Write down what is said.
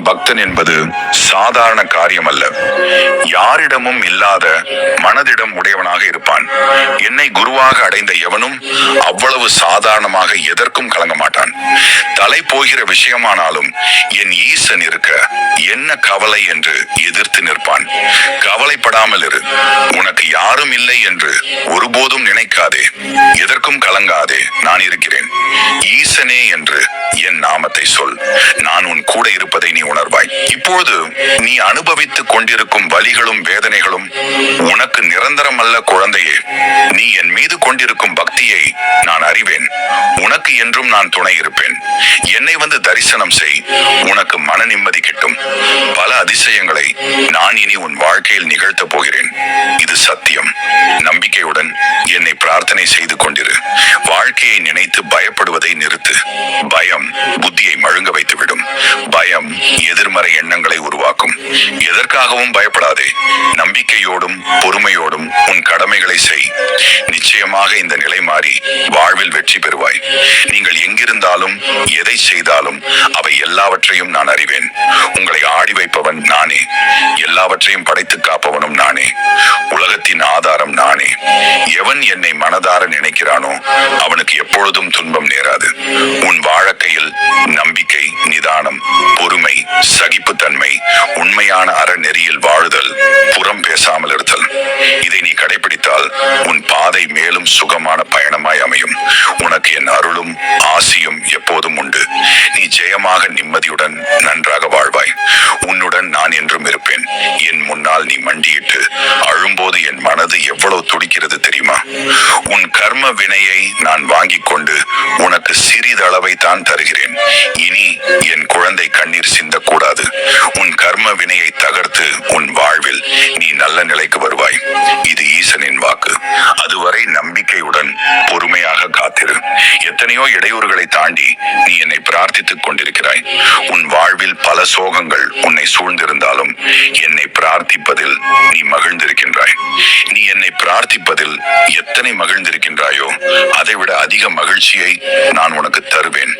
ஈசனின் பக்தன் என்பது சாதாரண காரியம் அல்ல. யாரிடமும் இல்லாத மனதிடம் உடையவனாக இருப்பான். என்னை குருவாக அடைந்த எவனும் அவ்வளவு சாதாரணமாக எதற்கும் கலங்க மாட்டான். தலை போகிற விஷயமானாலும் என் ஈசன் இருக்க என்ன கவலை என்று எதிர்த்து நிற்பான். கவலைப்படாமல் இரு. உனக்கு யாரும் இல்லை என்று ஒருபோதும் நினைக்காதே. எதற்கும் கலங்காதே. நான் இருக்கிறேன். ஈசனே என்று என் நாமத்தை சொல். நான் உன் கூட இருப்பதை நீ உணர்வாய். இப்பொழுது நீ அனுபவித்துக் கொண்டிருக்கும் வலிகளும் வேதனைகளும் உனக்கு நிரந்தரம் அல்ல குழந்தையே. நீ என் மீது கொண்டிருக்கும் பக்தியை நான் அறிவேன். உனக்கு என்றும் நான் துணை இருப்பேன். என்னை வந்து தரிசனம் செய். உனக்கு மன நிம்மதி கிட்டும். பல அதிசயங்களை நான் இனி உன் வாழ்க்கையில் நிகழ்த்தப் போகிறேன். இது சத்தியம். நம்பிக்கையுடன் என்னை பிரார்த்தனை செய்து கொண்டிரு. வாழ்க்கையை நினைத்து பயப்படுவதை நிறுத்து. பயம் புத்தியை மழுங்க வைத்துவிடும். பயம் எதிர்மறை எண்ணங்களை உருவாக்கும். எதற்காகவும் பயப்படாதே. நம்பிக்கையோடும் பொறுமையோடும் உன் கடமைகளை செய். நிச்சயமாக இந்த நிலை மாறி வாழ்வில் வெற்றி பெறுவாய். நீங்கள் எங்கிருந்தாலும் எதை செய்தாலும் அவை எல்லாவற்றையும் நான் அறிவேன். உங்களை ஆடி வைப்பவன் நானே. எல்லாவற்றையும் படைத்து காப்பவனும் நானே. உலகத்தின் ஆதாரம் நானே. எவன் என்னை மனதார நினைக்கிறானோ அவனுக்கு எப்பொழுதும் துன்பம் நேராது. உன் வாழ்க்கையில் நம்பிக்கை, நிதானம், பொறுமை, சகிப்புத்தன்மை, உண்மையான அறநெறியில் வாழுதல், புறம் பேசாமல் இருத்தல், இதை நீ கடைபிடித்தால் உன் பாதை மேலும் சுகமான பயணமாய் அமையும். உனக்கு என் அருளும் ஆசியும் எப்போதும் உண்டு. நீ ஜெயமாக நிம்மதியுடன் நன்றாக வாழ்வாய். உன்னுடன் நான் என்றும் இருப்பேன். என் முன்னால் நீ மண்டியிட்டு அழும்போது என் மனது எவ்வளவு துடிக்கிறது தெரியுமா? உன் கர்ம வினையை நான் வாங்கிக் கொண்டு உனக்கு சிறிதளவை தான் தருகிறேன். இனி என் குழந்தை கண்ணீர் சிந்தக்கூடாது. உன் கர்ம வினையை தகர்த்து உன் வாழ்வில் நீ நல்ல நிலைக்கு வருவாய். இது ஈசனின் வாக்கு. அதுவரை நம்பிக்கையுடன் பொறுமையாக காத்திரு. எத்தனையோ இடையூறுகளை தாண்டி நீ என்னை பிரார்த்தித்துக் கொண்டிருக்கிறாய். உன் வாழ்வில் பல சோகங்கள் உன்னை சூழ்ந்திருந்தாலும் என்னை பிரார்த்திப்பதில் நீ மகிழ்ந்திருக்கின்றாய். நீ என்னை பிரார்த்திப்பதில் எத்தனை மகிழ்ந்திருக்கின்றாயோ அதைவிட அதிக மகிழ்ச்சியை நான் உனக்கு தருவேன்.